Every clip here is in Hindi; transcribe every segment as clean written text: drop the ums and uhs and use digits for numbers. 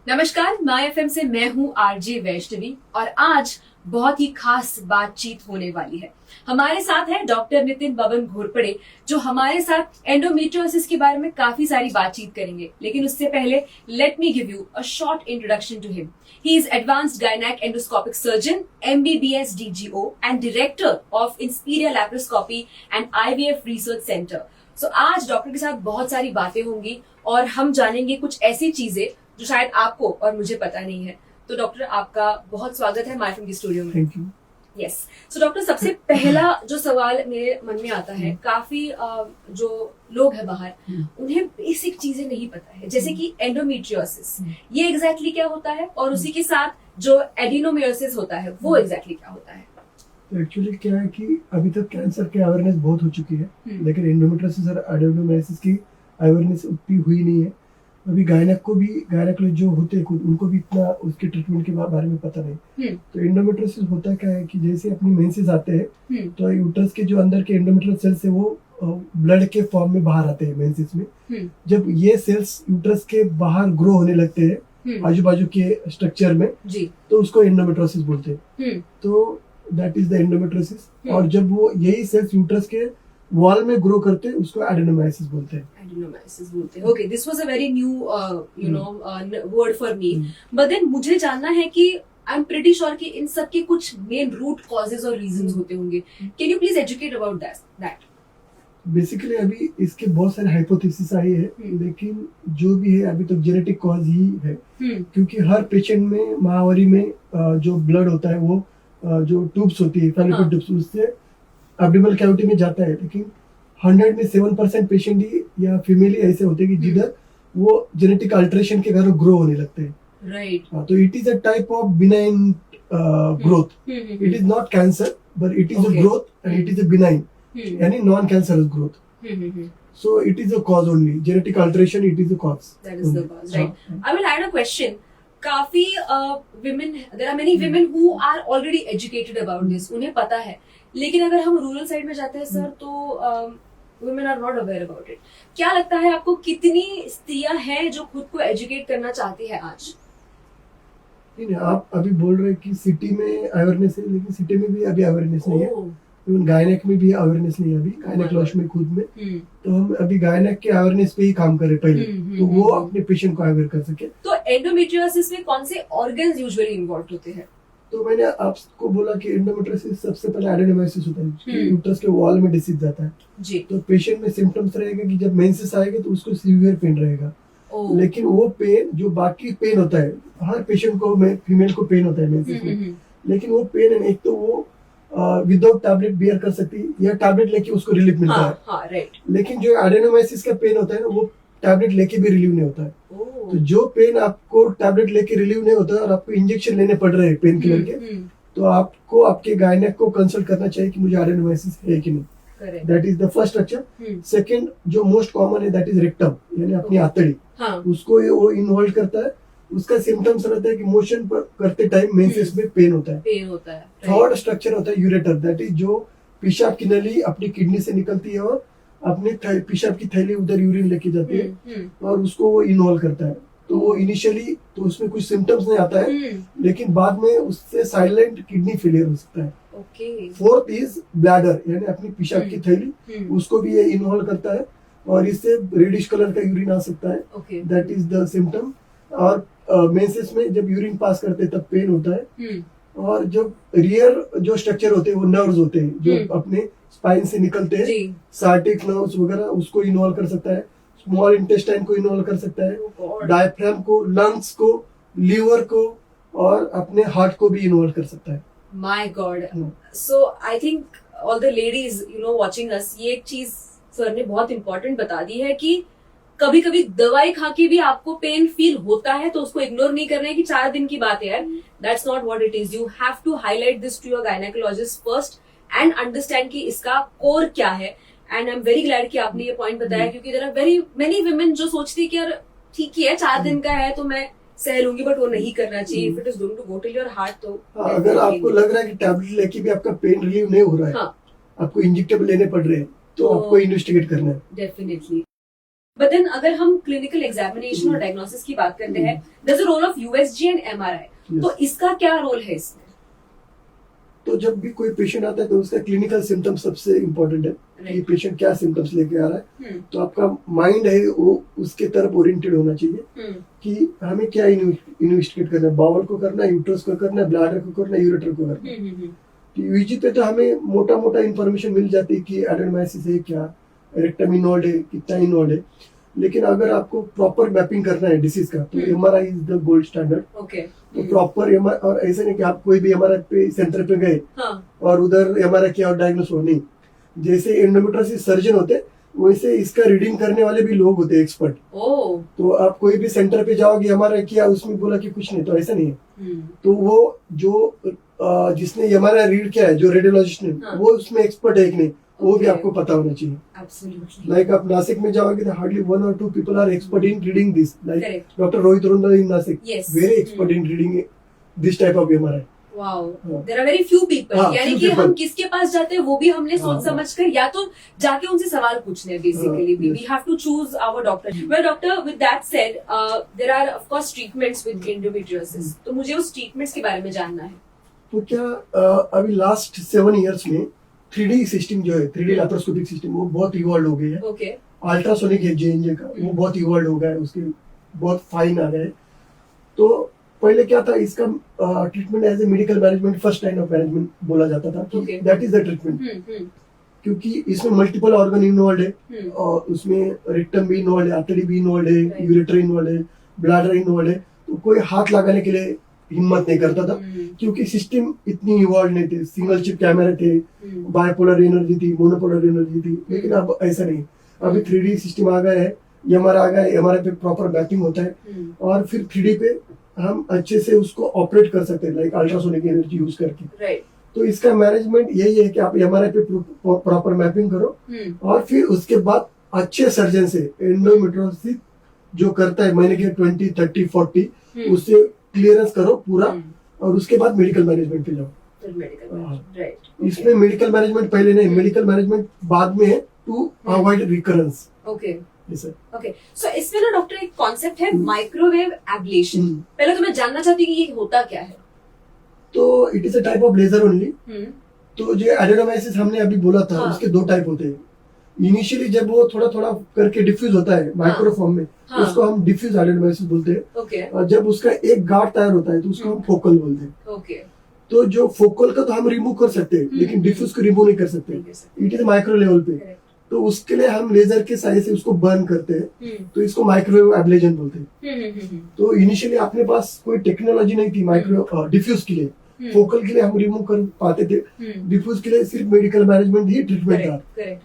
नमस्कार, माय एफएम से मैं हूं आरजे वैष्णवी और आज बहुत ही खास बातचीत होने वाली है। हमारे साथ है डॉक्टर नितिन बबन घोरपड़े, जो हमारे साथ एंडोमेट्रियोसिस के बारे में काफी सारी बातचीत करेंगे। लेकिन उससे पहले let me give you a short introduction to him. He is advanced gynaec endoscopic surgeon, MBBS DGO and director of Inspiria laparoscopy and IVF research centre. So आज डॉक्टर के साथ बहुत सारी बातें होंगी और हम जानेंगे कुछ ऐसी चीजें जो शायद आपको और मुझे पता नहीं है। तो डॉक्टर, आपका बहुत स्वागत है माय एफएम की स्टूडियो में। Thank you. Yes. So doctor, सबसे पहला जो सवाल मेरे मन में आता है, काफी जो लोग हैं बाहर, उन्हें बेसिक चीजें नहीं पता है, जैसे कि एंडोमेट्रियोसिस ये एग्जैक्टली क्या होता है, और उसी के साथ जो एडिनोमायोसिस होता है वो एग्जैक्टली क्या होता है। तो एक्चुअली क्या है कि अभी तक कैंसर की अवेयरनेस बहुत हो चुकी है, लेकिन एंडोमेट्रियोसिस और एडिनोमायोसिस की अवेयरनेस उतनी हुई नहीं है। अभी गायनेकोलॉजिस्ट जो होते हैं खुद, उनको भी इतना उसके ट्रीटमेंट के बारे में पता नहीं। तो एंडोमेट्रियोसिस होता क्या है कि जैसे अपनी मेंसेस आते हैं तो यूट्रस के जो अंदर के एंडोमेट्रियल सेल्स है वो ब्लड के फॉर्म में बाहर आते हैं मेंसेस में। जब ये सेल्स यूट्रस के बाहर ग्रो होने लगते हैं आजू बाजू के स्ट्रक्चर में जी, तो उसको एंडोमेट्रियोसिस बोलते हैं। तो दैट इज द एंडोमेट्रियोसिस। और जब वो यही सेल्स यूट्रस के वॉल में ग्रो करते हैं उसको एडेनोमायोसिस बोलते हैं। एडेनोमायोसिस बोलते हैं। Okay, this was a very new word for me. But then मुझे जानना है कि आई एम प्रीटी श्योर कि इन सब के कुछ मेन रूट कॉजेज और रीजंस होते होंगे। Can you please educate about that? Basically अभी इसके बहुत सारे हाइपोथेसिस आए हैं, लेकिन जो भी है अभी तक जेनेटिक कॉज ही है। क्योंकि हर पेशेंट में महावरी में जो ब्लड होता है वो जो ट्यूब्स होती है फैलोपियन ट्यूब्स, उससे एब्डोमिनल कैविटी में जाता है। लेकिन 100 में 7% पेशेंट ही या फीमेल ही ऐसे होते हैं कि जिधर वो जेनेटिक अल्टरेशन के कारण ग्रो होने लगते हैं। राइट। तो it is a type of benign growth. It is not cancer but it is a growth and it is a benign, यानी non cancerous growth. So it is a cause only. Genetic alteration, it is a cause. That is the cause, right? I will add a question. काफी women, there are many women who are already educated about this. उन्हें पता है, लेकिन अगर हम रूरल साइड में जाते हैं सर, तो women are not aware about it. क्या लगता है आपको, कितनी स्त्रियां हैं जो खुद को एजुकेट करना चाहती है आज? नहीं, आप अभी बोल रहे हैं कि सिटी में अवेयरनेस है, लेकिन सिटी में भी अभी अवेयरनेस नहीं है। गायनेक में भी अवेयरनेस नहीं है अभी, गायनेकोलॉजिस्ट में खुद में। तो हम अभी गायनेक के अवेयरनेस पे ही काम कर रहे पहले, तो वो अपने पेशेंट को अवेयर कर सके। तो एंडोमेट्रियोसिस में कौन से ऑर्गन्स यूजुअली इन्वॉल्व होते हैं? तो मैंने आपको बोला कि एंडोमेट्रियोसिस सबसे पहले एडेनोमायोसिस होता है, यूट्रस के वॉल में डिसीज जाता है जी। तो पेशेंट में सिम्टम्स रहेगा कि जब मेंसेस आएगा तो उसको सीवियर पेन रहेगा। लेकिन वो पेन जो बाकी पेन होता है, हर पेशेंट को, फीमेल को पेन होता है मेंसेस में, लेकिन वो पेन एक तो वो विदाउट टैबलेट बियर कर सकती है या टैबलेट लेके उसको रिलीफ मिलता है। राइट। लेकिन जो एडेनोमायोसिस का पेन होता है ना, वो टैबलेट लेके भी रिलीव नहीं होता है। तो जो पेन आपको टैबलेट लेके रिलीव नहीं होता है और आपको इंजेक्शन लेने पड़ रहे हैं पेन किलर के, तो आपको आपके गायनेक को कंसल्ट करना चाहिए कि मुझे एडेनोमायोसिस है कि नहीं। That is the first structure. Second जो मोस्ट कॉमन है दैट इज रेक्टम, यानी अपनी आंतड़ी। उसको वो इन्वॉल्व करता है। उसका सिम्टम्स रहता है कि मोशन करते टाइम मेंसेस में पेन होता है। थर्ड स्ट्रक्चर होता है यूरेटर, दैट इज जो पेशाब की नली अपनी किडनी से निकलती है और अपने पेशाब की थैली उधर यूरिन लेके जाती है और उसको वो इन्वॉल्व करता है। तो वो इनिशियली तो उसमें कुछ सिम्टम्स नहीं आता है, लेकिन बाद में उससे साइलेंट किडनी फेलियर हो सकता है। फोर्थ इज ब्लैडर, यानी अपनी पेशाब की थैली, उसको भी ये इन्वॉल्व करता है और इससे रेडिश कलर का यूरिन आ सकता है। That is the symptom. और मेंसेस में जब यूरिन पास करते हैं तब पेन होता है। और जब रियर जो स्ट्रक्चर होते हैं वो नर्व्स होते हैं जो अपने स्पाइन से निकलते हैं, सार्टिक नर्व्स वगैरह, उसको इन्वॉल्व कर सकता है। स्मॉल इंटेस्टाइन को इन्वॉल्व कर सकता है, डायफ्राम को, लंग्स को, लीवर को और अपने हार्ट को भी इन्वॉल्व कर सकता है। My God. So I think all the ladies watching us, ये एक चीज सर ने बहुत इंपॉर्टेंट बता दी है कि कभी कभी दवाई खा के भी आपको पेन फील होता है, तो उसको इग्नोर नहीं करना है कि 4 दिन की बात है यार। That's not what it is. You have to highlight this to your gynaecologist first and understand कि इसका कोर क्या है। And I am very glad कि आपने ये पॉइंट बताया, क्योंकि there are very many women जो सोचती है कि यार ठीक ही है, 4 दिन का है तो मैं सह लूंगी, बट वो नहीं करना चाहिए। If it is going to go till your heart, तो अगर आपको लग रहा है कि टैबलेट लेके भी आपका पेन रिलीव नहीं हो रहा है, आपको इंजेक्टेबल लेने पड़ रहे हैं, तो आपको इन्वेस्टिगेट करना है। डेफिनेटली। बट देन अगर हम क्लिनिकल एग्जामिनेशन और डायग्नोसिस की बात करते हैं, there is a role of USG and MRI, तो इसका क्या रोल है इसमें? तो जब भी कोई पेशेंट आता है तो उसका क्लिनिकल सिम्टम्स सबसे इम्पोर्टेंट है कि पेशेंट क्या सिम्टम्स लेके आ रहा है। तो आपका माइंड है वो उसके तरफ ओरिएंटेड होना चाहिए कि हमें क्या इन्वेस्टिगेट करना है, बाउल को करना है, यूट्रस को करना है, ब्लैडर को करना है, यूरेटर को करना है। यूजी पे तो हमें मोटा मोटा इन्फॉर्मेशन मिल जाती है कि एडेनोमाइसिस है क्या, रेक्टम इनवॉल्व है, कितना इनवॉल्व है। लेकिन अगर आपको प्रॉपर मैपिंग करना है डिसीज का तो MRI is the gold standard. तो प्रॉपर एमआरआई, और ऐसा नहीं कि आप कोई भी एमआरआई पे सेंटर पे गए और उधर एमआरआई किया और डायग्नोस हो, नहीं। जैसे एंडोमेट्रियोसिस सर्जन होते वैसे इसका रीडिंग करने वाले भी लोग होते हैं, एक्सपर्ट। तो आप कोई भी सेंटर पे जाओगे, एमआरआई किया, उसमें बोला कि कुछ नहीं, तो ऐसा नहीं है। तो वो जो जिसने एमआरआई रीड किया है, जो रेडियोलॉजिस्ट ने, वो उसमें एक्सपर्ट है कि नहीं, वो भी आपको पता होना चाहिए। लाइक आप नासिक में जाओगे तो hardly 1 or 2 people are expert in reading this, like doctor Rohit Ronda in Nashik, very expert in reading this type of MRI. Wow, there are very few people, यानी कि हम किसके पास जाते हैं वो भी हमने सोच समझ कर, या तो जाके उनसे सवाल पूछने हैं। Basically we have to choose our doctor. Well doctor, with that said, there are of course treatments with endometriosis, तो मुझे उस ट्रीटमेंट्स के बारे में जानना है। तो क्या अभी लास्ट 7 years में 3D सिस्टम जो है, 3D लैप्रोस्कोपिक सिस्टम, वो बहुत इवॉल्व हो गई है। ओके। अल्ट्रासोनिक है जेएनजे का, वो बहुत इवॉल्व हो गया है, उसके बहुत फाइन आ गए। तो पहले क्या था, इसका treatment as a medical management, first line of management बोला जाता था कि दैट इज द ट्रीटमेंट। क्योंकि इसमें मल्टीपल ऑर्गन इन्वॉल्व है, और उसमें रेक्टम भी इन्वॉल्व है, आर्टरी भी इन्वॉल्व है, यूरेटर इन्वॉल्व है, ब्लैडर इन्वॉल्व है। तो कोई हाथ लगाने के लिए हिम्मत नहीं करता था क्योंकि सिस्टम इतनी इवॉल्व नहीं थी। सिंगल चिप कैमरे थे, बायपोलर एनर्जी थी, मोनोपोलर एनर्जी थी। लेकिन अब ऐसा नहीं, अभी 3D सिस्टम आ गया है, एमआरआई आ गया है, एमआरआई पे प्रॉपर मैपिंग होता है और फिर 3D पे हम अच्छे से उसको ऑपरेट कर सकते हैं, लाइक अल्ट्रासोनिक एनर्जी यूज करके। तो इसका मैनेजमेंट यही है कि आप एमआरआई पे प्रॉपर मैपिंग करो और फिर उसके बाद अच्छे सर्जन से एंडोमेट्रियोसिस जो करता है महीने के 20, 30, 40 उससे क्लियरेंस करो पूरा, और उसके बाद मेडिकल मैनेजमेंट पे जाओ। इसमें मेडिकल मैनेजमेंट पहले नहीं, मेडिकल मैनेजमेंट बाद में है, टू अवॉइड रिकरेंस। ओके। सो इसमें ना डॉक्टर एक कॉन्सेप्ट है माइक्रोवेव एब्लेशन। पहले तो मैं जानना चाहती हूँ कि ये होता क्या है। तो it is a type of laser only. तो जो एडेनोमाइसिस हमने अभी बोला था, उसके 2 टाइप होते हैं। इनिशियली जब वो थोड़ा थोड़ा करके डिफ्यूज होता है माइक्रोफॉर्म में, उसको हम डिफ्यूज एडेनोमाइसिस बोलते हैं। और जब उसका एक गार्ड तैयार होता है तो उसको हम फोकल बोलते हैं। तो जो फोकल का तो हम रिमूव कर सकते हैं, लेकिन डिफ्यूज को रिमूव नहीं कर सकते, इट इज माइक्रो लेवल पे। तो उसके लिए हम लेजर के सहायता से उसको बर्न करते हैं, तो इसको माइक्रोवेव एब्लेशन बोलते हैं। तो इनिशियली अपने पास कोई टेक्नोलॉजी नहीं थी माइक्रो डिफ्यूज के लिए, फोकल के लिए हम रिमूव कर पाते थे, डिफ्यूज के लिए सिर्फ मेडिकल मैनेजमेंट ही ट्रीटमेंट था।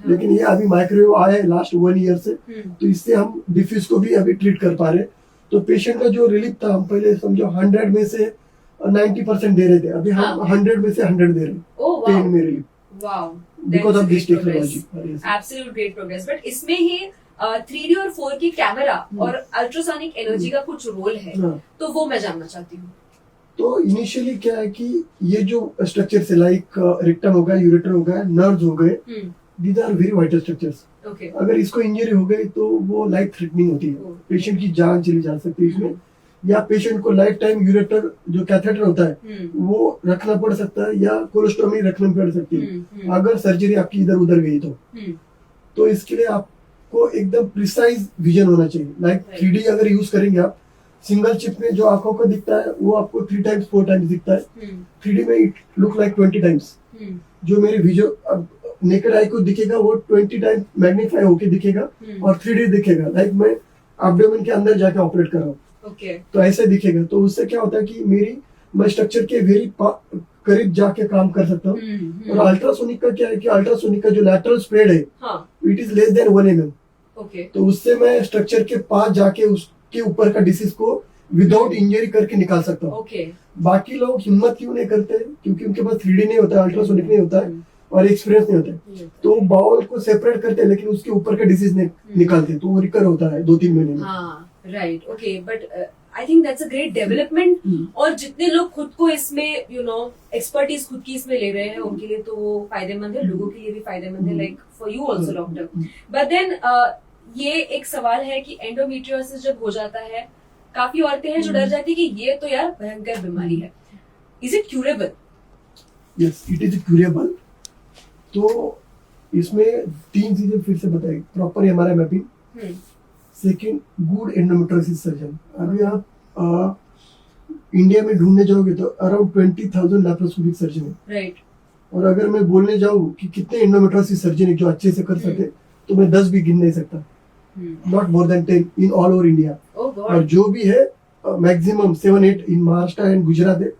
लेकिन ये अभी माइक्रोवेव आया है लास्ट 1 year से, तो इससे हम डिफ्यूज को भी अभी ट्रीट कर पा रहे हैं। तो पेशेंट का जो रिलीफ था, हम पहले समझो 100 में से 90% दे रहे थे, अभी हम 100 में से 100 दे रहे हैं पेन में relief. Because of this technology. Absolute great progress. But इसमें ही 3D और 4K कैमरा और अल्ट्रासोनिक एनर्जी का कुछ रोल है, तो वो मैं जानना चाहती हूँ। तो इनिशियली क्या है कि ये जो स्ट्रक्चर से लाइक रेक्टम हो गया, यूरेटर हो गया, नर्व्स हो गए, these are very vital structures. अगर इसको इंजरी हो गई तो वो लाइफ थ्रेटनिंग होती है, पेशेंट की जान चली जा सकती है इसमें, या पेशेंट को लाइफ टाइम यूरेटर जो कैथेटर होता है वो रखना पड़ सकता है, या कोलोस्टोमी रखना पड़ सकती है अगर सर्जरी आपकी इधर उधर गई तो इसके लिए आपको एकदम प्रिसाइज विजन होना चाहिए। लाइक 3D अगर यूज करेंगे आप, सिंगल चिप में जो आंखों को दिखता है वो आपको 3 times 4 times दिखता है, 3D में इट लुक लाइक 20 times। जो मेरे विजन नेकेड आई को दिखेगा वो 20 times मैग्नीफाई होके दिखेगा और 3D दिखेगा, लाइक मैं एब्डोमेन के अंदर जाके ऑपरेट कर रहा हूँ। तो ऐसे दिखेगा। तो उससे क्या होता है कि मैं स्ट्रक्चर के वेरी करीब जाके काम कर सकता हूँ। और अल्ट्रासोनिक का क्या है कि अल्ट्रासोनिक का जो लैटरल स्प्रेड है it is less than 1 mm। तो उससे मैं स्ट्रक्चर के पास जाके उसके ऊपर का डिसीज को विदाउट इंजरी करके निकाल सकता हूँ। बाकी लोग हिम्मत क्यों नहीं करते, क्योंकि उनके पास 3D नहीं होता है, अल्ट्रासोनिक नहीं होता है और एक्सपीरियंस नहीं होता है, तो बाउल को सेपरेट करते हैं लेकिन उसके ऊपर का डिसीज निकालते, तो वो रिकवर होता है 2-3 महीने में। Right, okay, but I think that's a great development. और जितने लोग खुद को इसमें एक्सपर्टीज खुद की इसमें ले रहे हैं उनके लिए तो वो फायदेमंद है, लोगों के लिए भी फायदेमंद है, like for you also doctor. But then ये एक सवाल है कि एंडोमेट्रियोसिस जब हो जाता है, काफी औरतें हैं जो डर जाती है कि ये तो यार भयंकर बीमारी है, is it curable? Yes, it is curable. तो इसमें 3 चीजें फिर से बताई, प्रॉपर हमारा mapping, second good endometriosis surgeon. अभी आप इंडिया में ढूंढने जाओगे तो अराउंड 20,000 लैप्रोस्कोपिक सर्जन है, राइट। और अगर मैं बोलने जाऊँ कि कितने एंडोमेट्रियोसिस सर्जन है जो अच्छे से कर सके, तो मैं 10 भी गिन नहीं सकता, not more than 10 in all over India. और जो भी है maximum 7-8 in Maharashtra and Gujarat है।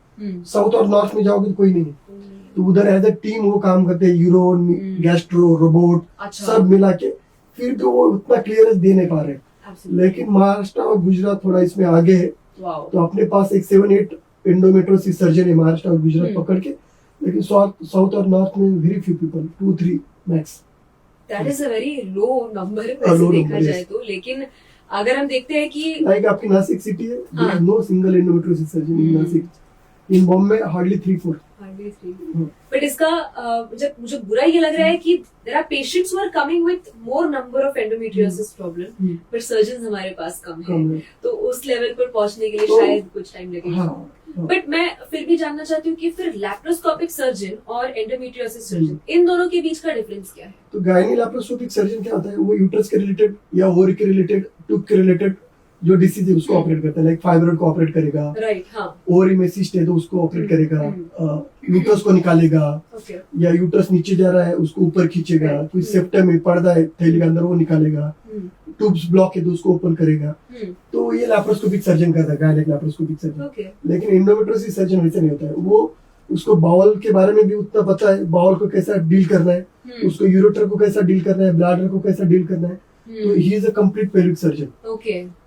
साउथ और नॉर्थ में जाओगे तो कोई नहीं है, तो उधर एज अ टीम वो काम करते हैं, यूरो, गैस्ट्रो, रोबोट, सब मिला के, फिर भी वो उतना क्लियरेंस दे नहीं पा रहे। लेकिन महाराष्ट्र और गुजरात थोड़ा इसमें आगे है, तो अपने पास एक 7-8 एंडोमेट्रियोसिस सर्जन है महाराष्ट्र और गुजरात पकड़ के, लेकिन साउथ और नॉर्थ में very few people, 2-3 max. That is a very low number वैसे देखा जाए तो। लेकिन अगर हम देखते हैं कि लाइक आपकी नासिक सिटी है, there is no single endometriosis surgeon in Nashik. In Bombay hardly 3-4। But इसका जब मुझे बुरा ये लग रहा है कि there are patients who are coming with more number of endometriosis problem, पर सर्जन्स हमारे पास कम है, तो उस लेवल पर पहुंचने के लिए शायद कुछ टाइम लगेगा। बट मैं फिर भी जानना चाहती हूँ कि फिर लैप्रोस्कोपिक सर्जन और एंडोमेट्रियोसिस सर्जन, इन दोनों के बीच का डिफरेंस क्या है? तो गायनी लैप्रोस्कोपिक सर्जन क्या होता है, वो यूट्रस के रिलेटेड या ओवरी के रिलेटेड, ट्यूब के रिलेटेड जो डिसीज है उसको ऑपरेट करता है। लाइक फाइब्रॉइड को ऑपरेट करेगा, राइट, हाँ। ओवरी में सिस्ट है तो उसको ऑपरेट करेगा, यूट्रस को निकालेगा, या यूट्रस नीचे जा रहा है उसको ऊपर खींचेगा, कोई सेप्टम में पर्दा है थैली के अंदर वो निकालेगा, ट्यूब्स ब्लॉक है तो उसको ओपन करेगा। तो ये लैप्रोस्कोपिक सर्जन करता है, गायनेक लैप्रोस्कोपिक सर्जन। लेकिन एंडोमेट्रियोसिस सर्जन वैसे नहीं होता है, वो उसको बाउल के बारे में भी उतना पता है, बाउल को कैसा डील करना है, उसको यूरेटर को कैसा डील करना है, ब्लैडर को कैसा डील करना है। तो he is a complete pelvic surgeon.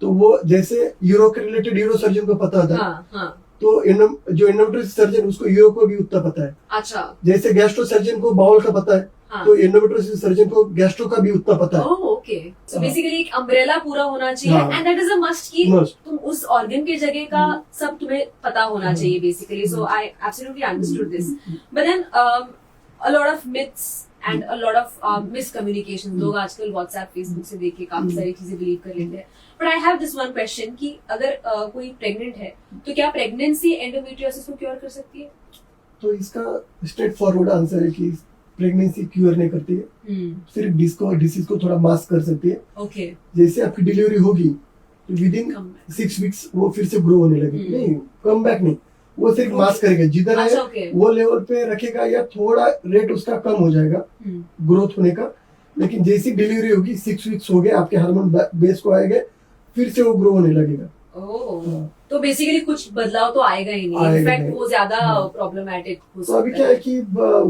तो वो जैसे यूरो के रिलेटेड यूरो सर्जन को पता होता है, तो जो एंडोमेट्रियोसिस सर्जन उसको यूरो को भी उतना पता है। अच्छा। जैसे गैस्ट्रो सर्जन को बाउल का पता है, तो एंडोमेट्रियोसिस सर्जन को गैस्ट्रो का भी उतना पता है। ओके, सो बेसिकली एक अम्ब्रेला पूरा होना चाहिए, and that is a must कि तुम उस ऑर्गन के जगह का सब तुम्हें पता होना चाहिए basically. So I absolutely understood this, but then a lot of myths and a lot of miscommunication. लोग आजकल व्हाट्सएप, फेसबुक से देख के काफी सारी चीजें बिलीव कर लेते हैं। But I have this one question कि अगर कोई प्रेग्नेंट है तो क्या प्रेगनेंसी एंडोमेट्रियोसिस को क्योर कर सकती है? तो इसका स्ट्रेट फॉरवर्ड आंसर है कि प्रेगनेंसी क्योर नहीं करती है, सिर्फ डिसीज को थोड़ा मास्क कर सकती है। ओके। जैसे आपकी डिलीवरी होगी तो विदिन 6 वीक्स वो फिर से ग्रो होने लगेगी। नहीं, कम बैक नहीं, वो सिर्फ मास्क करेगा, जिधर है वो लेवल पे रखेगा, या थोड़ा रेट उसका कम हो जाएगा ग्रोथ होने का। लेकिन जैसी डिलीवरी होगी, 6 वीक्स हो गए, आपके हार्मोन बेस को आएंगे, फिर से वो ग्रो होने लगेगा। तो बेसिकली कुछ बदलाव तो आएगा ही नहीं, इनफैक्ट वो ज्यादा प्रॉब्लमेटिक हो सकता है। तो अभी क्या है कि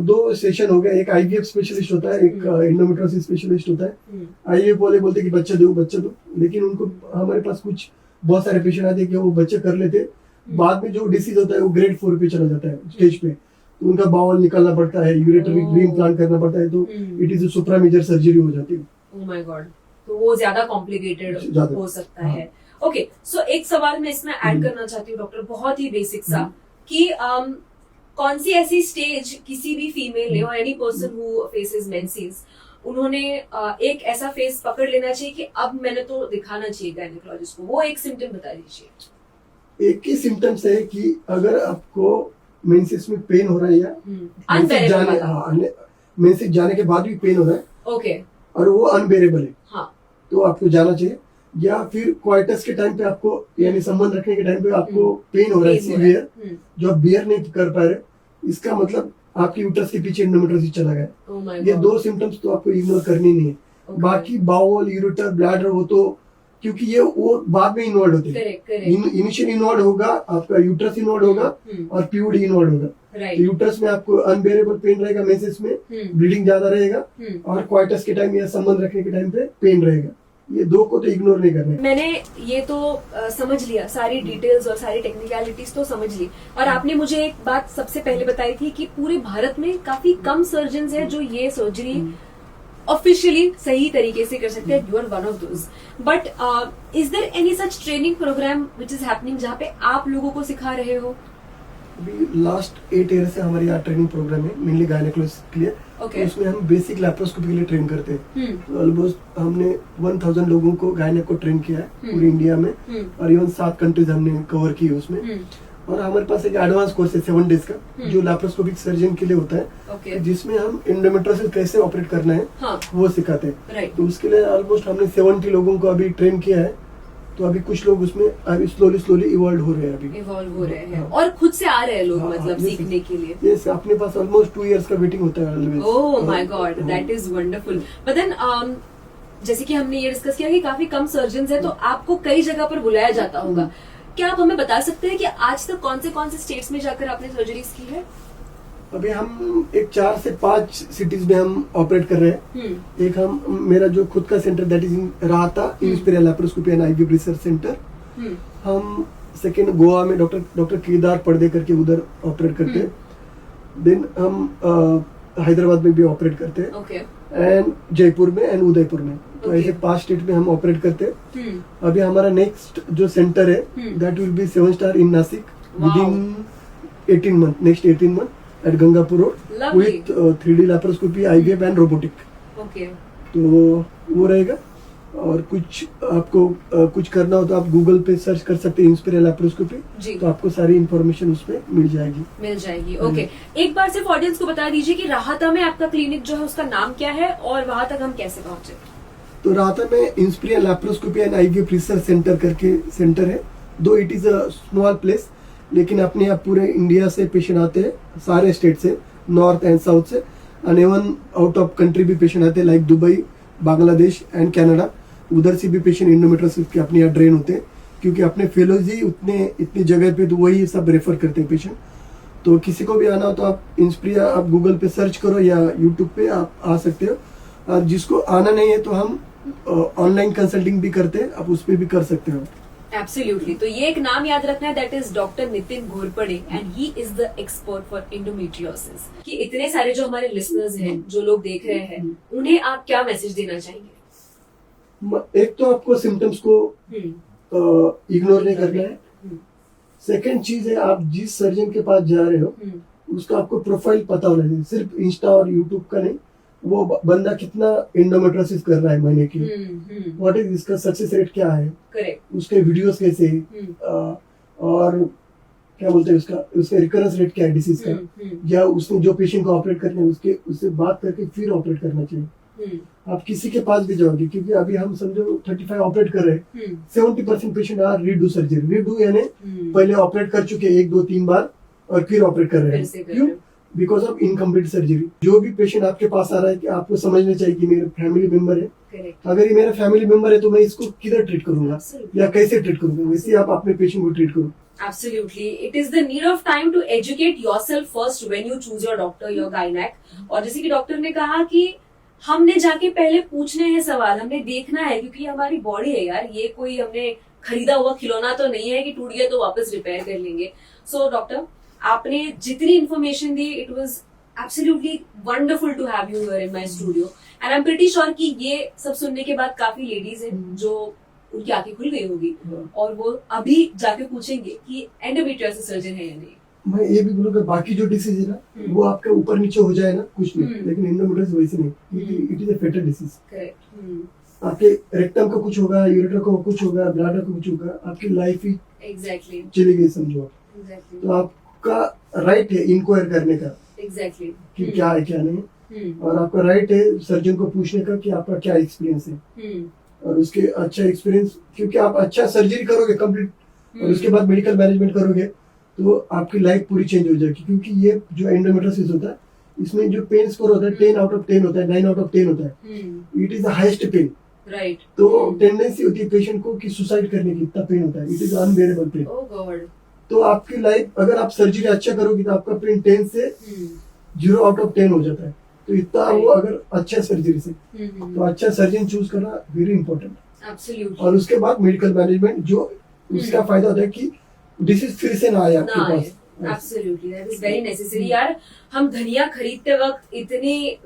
2 सेशन हो गए, एक आईवीएफ स्पेशलिस्ट होता है, एक एंडोमेट्रियोसिस स्पेशलिस्ट होता है। आईवीएफ वाले बोलते कि बच्चा दो, लेकिन उनको हमारे पास कुछ बहुत सारे पेशेंट आते हैं कि वो बच्चे कर लेते, बाद में जो डिसीज होता है वो ग्रेड 4 पे चला जाता है स्टेज पे, तो उनका बाउल निकालना पड़ता है, यूरेटरी रीइम्प्लांट करना पड़ता है, तो it is a supra major surgery हो जाती है। ओह माय गॉड, तो वो ज्यादा कॉम्प्लिकेटेड हो सकता है। ओके, सो एक सवाल मैं इसमें ऐड करना चाहती हूँ डॉक्टर, बहुत ही बेसिक सा, कि कौन सी ऐसी स्टेज किसी भी फीमेल ने और any person who faces menses, उन्होंने एक ऐसा फेस पकड़ लेना चाहिए कि अब मैंने तो दिखाना चाहिए गायनेकोलॉजिस्ट को, वो एक सिम्टम बता दीजिए। एक ही सिम्टम्स है कि अगर आपको मेंसेस में पेन हो रहा है, या मेंसेस जाने के बाद भी पेन हो रहा है, ओके, और वो अनबेरेबल है, हाँ, तो आपको जाना चाहिए। या फिर क्वाइटस के टाइम पे आपको, यानी संबंध रखने के टाइम पे आपको पेन हो रहा है सीवियर, जो आप बियर नहीं कर पा रहे, इसका मतलब आपकी यूट्रस के पीछे एंडोमेट्रियोसिस चला गया। ये 2 सिम्टम्स तो आपको इग्नोर करनी नहीं है। बाकी बाउल, यूरेटर, ब्लैडर, वो तो क्योंकि ये वो बाद में इन्वॉल्व होते हैं। इनिशियल इन्वॉल्व होगा, आपका यूट्रस इन्वॉल्व होगा और पीयूडी इन्वॉल्व होगा। तो यूट्रस में आपको अनबेरेबल पेन रहेगा, मेंसेस में ब्लीडिंग ज्यादा रहेगा, और क्वाइटस के टाइम या संबंध रखने के टाइम पे पेन रहेगा। ये 2 को तो इग्नोर नहीं करना है। मैंने ये तो समझ लिया, सारी डिटेल्स और सारी टेक्निकलिटीज तो समझ ली, और आपने मुझे एक बात सबसे पहले बताई थी कि पूरे भारत में काफी कम सर्जन्स हैं जो ये सर्जरी ऑफिशियली सही तरीके से कर सकते हैं। You are one of those, but is there any such training program which is happening जहाँ पे आप लोगों को सिखा रहे हो? अभी लास्ट 8 ईयर से हमारे यहाँ ट्रेनिंग प्रोग्राम है मेनली गायनेकोलॉजिस्ट के लिए। ओके। तो उसमें हम बेसिक लैप्रोस्कोपी के लिए ट्रेन करते हैं। हम्म। ऑलमोस्ट हमने 1000 लोगों को गायनेक को ट्रेन किया है पूरी इंडिया में, और इवन 7 कंट्रीज हमने कवर की है उसमें। और हमारे पास एक एडवांस कोर्स है 7 डेज का जो लैप्रोस्कोपिक सर्जन के लिए होता है। ओके। जिसमें हम एंडोमेट्रियोसिस कैसे ऑपरेट करना है हाँ। वो सिखाते हैं। राइट। तो उसके लिए ऑलमोस्ट हमने 70 लोगों को अभी ट्रेन किया है। तो अभी कुछ लोग उसमें अभी स्लोली इवॉल्व हो रहे हैं अभी। इवॉल्व हो रहे हैं हाँ। और खुद से आ रहे हैं लोग हाँ, मतलब yes, सीखने के लिए। यस, अपने पास ऑलमोस्ट 2 इयर्स का वेटिंग होता है always. Oh my god, that is wonderful. But then जैसे कि हमने ये डिस्कस किया कि काफी कम सर्जन्स हैं, तो आपको कई जगह पर बुलाया जाता होगा। क्या आप हमें बता सकते हैं कि आज तक कौन से स्टेट्स में जाकर आपने सर्जरीज की है? अभी हम एक 4 से 5 सिटीज में हम ऑपरेट कर रहे हैं। एक हम मेरा जो खुद का centre that is in Rahata Inspiria laparoscopy and IVF research centre. हम सेकेंड गोवा में डॉक्टर केदार पर्दे करके उधर ऑपरेट करते हैं। देन हम हैदराबाद में भी ऑपरेट करते हैं। ओके। एंड जयपुर में एंड उदयपुर में। तो Okay. ऐसे 5 स्टेट में हम ऑपरेट करते हैं। अभी हमारा नेक्स्ट जो सेंटर है that will be 7 star in Nashik within 18 month, next 18 month at Gangapur road Lovely. With 3D laparoscopy, IVF and robotic. Okay. तो वो रहेगा। और कुछ आपको कुछ करना हो तो आप गूगल पे सर्च कर सकते हैं इंस्पिरियल लैप्रोस्कोपी, जी। तो आपको सारी इन्फॉर्मेशन उसमें मिल जाएगी। ओके। एक बार सिर्फ ऑडियंस को बता दीजिए कि राहता में आपका क्लिनिक जो है उसका नाम क्या है और वहां तक हम कैसे पहुंचे? तो राहता में Inspiria laparoscopy and IVF research centre करके सेंटर है। Though it is a small place, लेकिन अपने यहाँ पूरे इंडिया से पेशेंट आते हैं, सारे स्टेट से, नॉर्थ एंड साउथ से, and even out of country भी पेशेंट आते हैं like Dubai, Bangladesh and Canada. उधर से भी पेशेंट एंडोमेट्रियोसिस के अपने यहाँ ड्रेन होते हैं, क्योंकि अपने फेलोज ही इतनी जगह पे, तो वही सब रेफर करते हैं पेशेंट। तो किसी को भी आना हो तो आप इंस्पिरिया आप गूगल पे सर्च करो या यूट्यूब पे आप आ सकते हो। और जिसको आना नहीं है तो हम ऑनलाइन कंसल्टिंग भी करते हैं, आप उस पर भी कर सकते हो। एब्सोल्युटली। तो ये एक नाम याद रखना है, that is doctor Nitin Ghorpade and he is the expert for endometriosis. कि इतने सारे जो हमारे लिसनर्स हैं, जो लोग देख रहे हैं, उन्हें आप क्या मैसेज देना चाहेंगे? एक तो आपको सिम्टम्स को इग्नोर नहीं करना है। सेकंड चीज है, आप जिस सर्जन के पास जा रहे हो उसका आपको प्रोफाइल पता होना चाहिए, सिर्फ इंस्टा और यूट्यूब का नहीं। वो बंदा कितना एंडोमेट्रियोसिस कर रहा है महीने की, व्हाट इज इसका सक्सेस रेट क्या है, करेक्ट, उसके वीडियोस कैसे हैं, और क्या बोलते हैं उसका रिकरेंस रेट क्या है डिसीज का, या उसने जो पेशेंट को ऑपरेट करने है उससे बात करके फिर ऑपरेट करना चाहिए। आप किसी के पास भी जाओगे, क्योंकि अभी हम समझो 35 ऑपरेट कर रहे हैं, 70% patient are redo surgery. Redo यानी पहले ऑपरेट कर चुके 1, 2, 3 बार और फिर ऑपरेट कर रहे हैं। क्यों? Because of incomplete surgery. जो भी पेशेंट आपके पास आ रहा है कि आपको समझना चाहिए कि मेरा फैमिली मेंबर है, करेक्ट, अगर ये मेरा फैमिली मेंबर है तो मैं इसको किधर ट्रीट करूंगा या कैसे ट्रीट करूंगा, वैसे आप अपने पेशेंट को ट्रीट करो। Absolutely. It is the need of time to educate yourself first when you choose your doctor, your gynec. और जैसे कि डॉक्टर ने कहा कि हमने जाके पहले पूछने हैं सवाल, हमने देखना है, क्योंकि ये हमारी बॉडी है यार, ये कोई हमने खरीदा हुआ खिलौना तो नहीं है कि टूट गया तो वापस रिपेयर कर लेंगे। सो डॉक्टर, आपने जितनी इन्फॉर्मेशन दी, it was absolutely wonderful to have you here in my studio, and I am pretty sure कि ये सब सुनने के बाद काफी लेडीज हैं जो उनकी आंखें खुल गई होगी और वो अभी जाके पूछेंगे कि एंडोमेट्रियोसिस सर्जन है या नहीं। मैं ये भी बोलूंगा, बाकी जो डिसीज है ना वो आपके ऊपर नीचे हो जाए ना कुछ नहीं, लेकिन एंडोमेट्रियोसिस वैसे नहीं, it is a fatal disease. Correct. आपके रेक्टम का कुछ होगा, यूरेटर का कुछ होगा, ब्लैडर का कुछ होगा, आपकी लाइफ ही एग्जैक्टली चली गई समझो आप। एग्जैक्टली तो आपका राइट है इंक्वायर करने का एग्जैक्टली कि क्या है क्या नहीं, और आपका राइट है सर्जन को पूछने का कि आपका क्या एक्सपीरियंस है, और उसके अच्छा एक्सपीरियंस, क्योंकि आप अच्छा सर्जरी करोगे कंप्लीट और उसके बाद मेडिकल मैनेजमेंट करोगे तो आपकी लाइफ पूरी चेंज हो जाएगी। क्योंकि ये जो एंडोमेट्रियोसिस होता है इसमें जो पेन स्कोर होता है 10 आउट ऑफ 10 होता है, 9 आउट ऑफ 10 होता है, it is the highest pain. Right. तो टेंडेंसी होती है पेशेंट को कि सुसाइड करने की, इतना पेन होता है, it is unbearable pain. Oh god. तो आपकी लाइफ, अगर आप सर्जरी अच्छा करोगे तो आपका पेन 10 से 0 आउट ऑफ 10 हो जाता है। तो इतना वो अगर अच्छा सर्जरी से, तो अच्छा सर्जन चूज करना वेरी इंपॉर्टेंट। एब्सोल्युटली। और उसके बाद मेडिकल मैनेजमेंट, जो उसका फायदा होता है कि डिसीज फिर से ना आए आपके पास, absolutely, that is very necessary यार। हम धनिया खरीदते वक्त इतने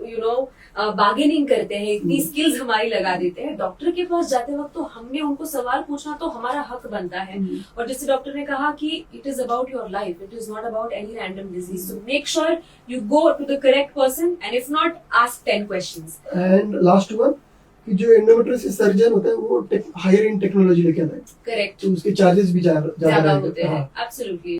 बार्गेनिंग करते हैं, इतनी स्किल्स हमारी लगा देते हैं, डॉक्टर के पास जाते वक्त तो हमने उनको सवाल पूछना तो हमारा हक बनता है। और जैसे डॉक्टर ने कहा कि it is about your life, it is not about any random disease, so make sure you go to the correct person and if not ask 10 questions. And last one, कि जो एंडोमेट्रियोसिस सर्जन होता है वो हायर इन टेक्नोलॉजी लेके आता है, करेक्ट, तो उसके चार्जेस भी ज्यादा होते हैं। हाँ। एब्सोल्युटली।